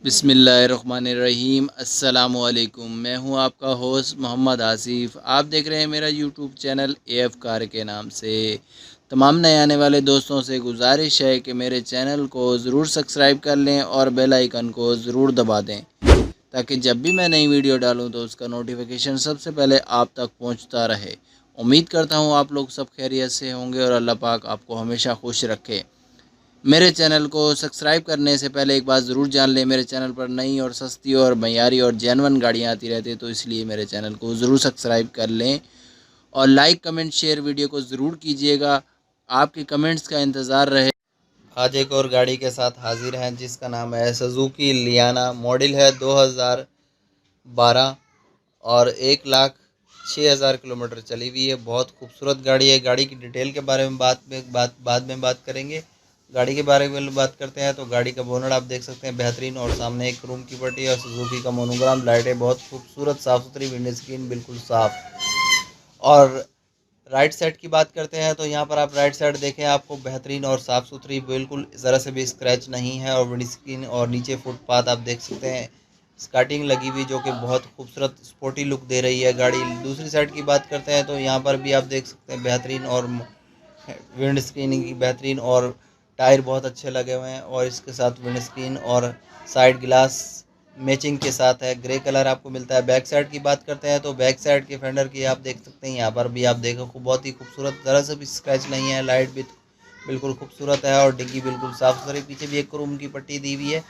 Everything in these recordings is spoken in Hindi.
बिस्मिल्लाहिर्रहमानिर्रहीम। अस्सलामुअलैकुम। मैं हूं आपका होस्ट मोहम्मद आसिफ। आप देख रहे हैं मेरा यूट्यूब चैनल कार के नाम से। तमाम नए आने वाले दोस्तों से गुजारिश है कि मेरे चैनल को ज़रूर सब्सक्राइब कर लें और बेल आइकन को ज़रूर दबा दें ताकि जब भी मैं नई वीडियो डालूं तो उसका नोटिफिकेशन सबसे पहले आप तक पहुंचता रहे। उम्मीद करता हूं आप लोग सब खैरियत से होंगे और अल्लाह पाक आपको हमेशा खुश रखे। मेरे चैनल को सब्सक्राइब करने से पहले एक बात ज़रूर जान लें, मेरे चैनल पर नई और सस्ती और मयारी और जेन्युइन गाड़ियाँ आती रहती है, तो इसलिए मेरे चैनल को ज़रूर सब्सक्राइब कर लें और लाइक कमेंट शेयर वीडियो को ज़रूर कीजिएगा। आपके कमेंट्स का इंतज़ार रहे। आज एक और गाड़ी के साथ हाजिर हैं जिसका नाम है सुजुकी लियाना। मॉडल है 2012 और 1,06,000 किलोमीटर चली हुई है। बहुत खूबसूरत गाड़ी है। गाड़ी की डिटेल के बारे में बाद में बात करेंगे। गाड़ी के बारे में बात करते हैं तो गाड़ी का बोनट आप देख सकते हैं बेहतरीन, और सामने एक रूम की पट्टी और सुजुकी का मोनोग्राम, लाइटें बहुत खूबसूरत, साफ़ सुथरी, विंडो स्क्रीन बिल्कुल साफ़। और राइट साइड की बात करते हैं तो यहाँ पर आप राइट साइड देखें, आपको बेहतरीन और साफ़ सुथरी, बिल्कुल ज़रा से भी स्क्रैच नहीं है, और विंड स्क्रीन और नीचे फुटपाथ आप देख सकते हैं, स्कार्टिंग लगी हुई जो कि बहुत खूबसूरत स्पोर्टी लुक दे रही है गाड़ी। दूसरी साइड की बात करते हैं तो यहाँ पर भी आप देख सकते हैं बेहतरीन और विंड स्क्रीनिंग की बेहतरीन, और टायर बहुत अच्छे लगे हुए हैं, और इसके साथ विंड स्क्रीन और साइड ग्लास मैचिंग के साथ है, ग्रे कलर आपको मिलता है। बैक साइड की बात करते हैं तो बैक साइड के फेंडर की आप देख सकते हैं, यहाँ पर भी आप देखो बहुत ही खूबसूरत, ज़रा से भी स्क्रैच नहीं है, लाइट भी बिल्कुल खूबसूरत है, और डिग्गी बिल्कुल साफ़ सुथरी, पीछे भी एक रूम की पट्टी दी हुई है।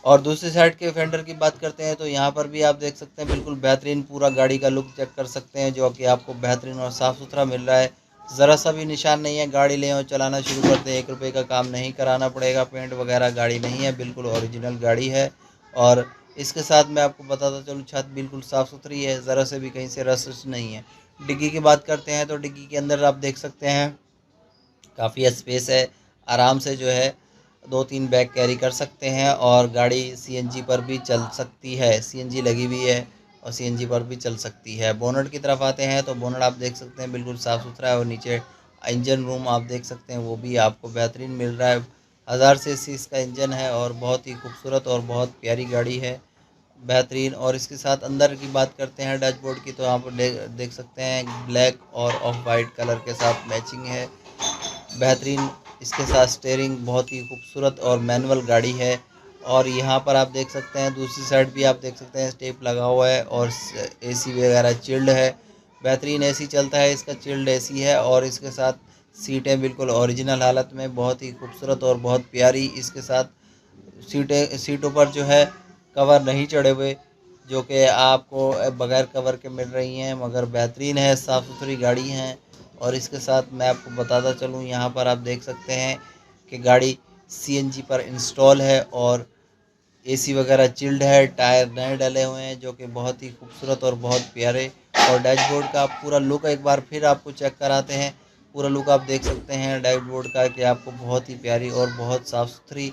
और दूसरी साइड के फेंडर की बात करते हैं तो यहाँ पर भी आप देख सकते हैं बिल्कुल बेहतरीन, पूरा गाड़ी का लुक चेक कर सकते हैं जो कि आपको बेहतरीन और साफ़ सुथरा मिल रहा है। ज़रा सा भी निशान नहीं है। गाड़ी लें और चलाना शुरू करते हैं, 1 रुपये का काम नहीं कराना पड़ेगा। पेंट वगैरह गाड़ी नहीं है, बिल्कुल ओरिजिनल गाड़ी है। और इसके साथ मैं आपको बताता चलूँ, छत बिल्कुल साफ़ सुथरी है, ज़रा से भी कहीं से रस नहीं है। डिग्गी की बात करते हैं तो डिग्गी के अंदर आप देख सकते हैं काफ़ी स्पेस है, आराम से जो है 2-3 बैग कैरी कर सकते हैं, और गाड़ी सीएनजी पर भी चल सकती है, सीएनजी लगी हुई है और सीएनजी पर भी चल सकती है। बोनट की तरफ आते हैं तो बोनट आप देख सकते हैं बिल्कुल साफ़ सुथरा है, और नीचे इंजन रूम आप देख सकते हैं वो भी आपको बेहतरीन मिल रहा है। 1000 सीसी इसका इंजन है, और बहुत ही खूबसूरत और बहुत प्यारी गाड़ी है, बेहतरीन। और इसके साथ अंदर की बात करते हैं डैशबोर्ड की, तो आप देख सकते हैं ब्लैक और ऑफ वाइट कलर के साथ मैचिंग है, बेहतरीन। इसके साथ स्टीयरिंग बहुत ही खूबसूरत और मैनुअल गाड़ी है। और यहाँ पर आप देख सकते हैं दूसरी साइड भी आप देख सकते हैं स्टेप लगा हुआ है, और एसी वगैरह चिल्ड है, बेहतरीन एसी चलता है इसका, चिल्ड एसी है। और इसके साथ सीटें बिल्कुल ओरिजिनल हालत में, बहुत ही खूबसूरत और बहुत प्यारी। इसके साथ सीटों पर जो है कवर नहीं चढ़े हुए, जो कि आपको बगैर कवर के मिल रही हैं, मगर बेहतरीन है, साफ़ सुथरी गाड़ी हैं। और इसके साथ मैं आपको बताता चलूँ, यहाँ पर आप देख सकते हैं कि गाड़ी सीएनजी पर इंस्टॉल है, और एसी वगैरह चिल्ड है, टायर नए डले हुए हैं जो कि बहुत ही खूबसूरत और बहुत प्यारे। और डैशबोर्ड का पूरा लुक एक बार फिर आपको चेक कराते हैं। पूरा लुक आप देख सकते हैं डैशबोर्ड का कि आपको बहुत ही प्यारी और बहुत साफ़ सुथरी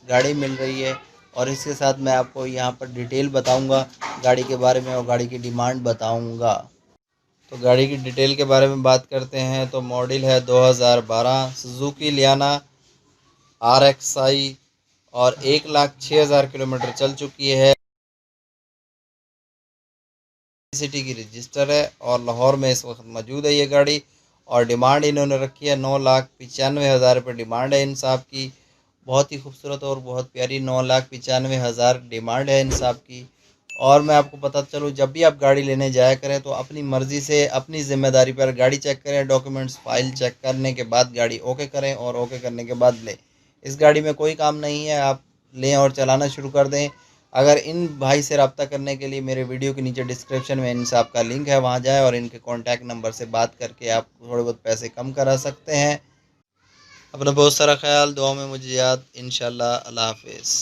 गाड़ी मिल रही है। और इसके साथ मैं आपको यहाँ पर डिटेल बताऊँगा गाड़ी के बारे में, और गाड़ी की डिमांड बताऊँगा। तो गाड़ी की डिटेल के बारे में बात करते हैं तो मॉडल है 2012 सुजुकी लियाना RXI, और 1,06,000 किलोमीटर चल चुकी है। सिटी की रजिस्टर है, और लाहौर में इस वक्त मौजूद है ये गाड़ी। और डिमांड इन्होंने रखी है 9,95,000 रुपये डिमांड है इन साहब की। बहुत ही खूबसूरत और बहुत प्यारी 9,95,000 डिमांड है इन साहब की। और मैं आपको पता चलूँ, जब भी आप गाड़ी लेने जाया करें तो अपनी मर्ज़ी से अपनी ज़िम्मेदारी पर गाड़ी चेक करें, डॉक्यूमेंट्स फाइल चेक करने के बाद गाड़ी ओके करें, और ओके करने के बाद लें। इस गाड़ी में कोई काम नहीं है, आप लें और चलाना शुरू कर दें। अगर इन भाई से रब्ता करने के लिए मेरे वीडियो के नीचे डिस्क्रिप्शन में इन साहब का लिंक है, वहाँ जाएँ और इनके कॉन्टैक्ट नंबर से बात करके आप थोड़े बहुत पैसे कम करा सकते हैं। अपना बहुत सारा ख्याल, दुआ में मुझे याद। इंशाल्लाह। अल्लाह हाफ़िज़।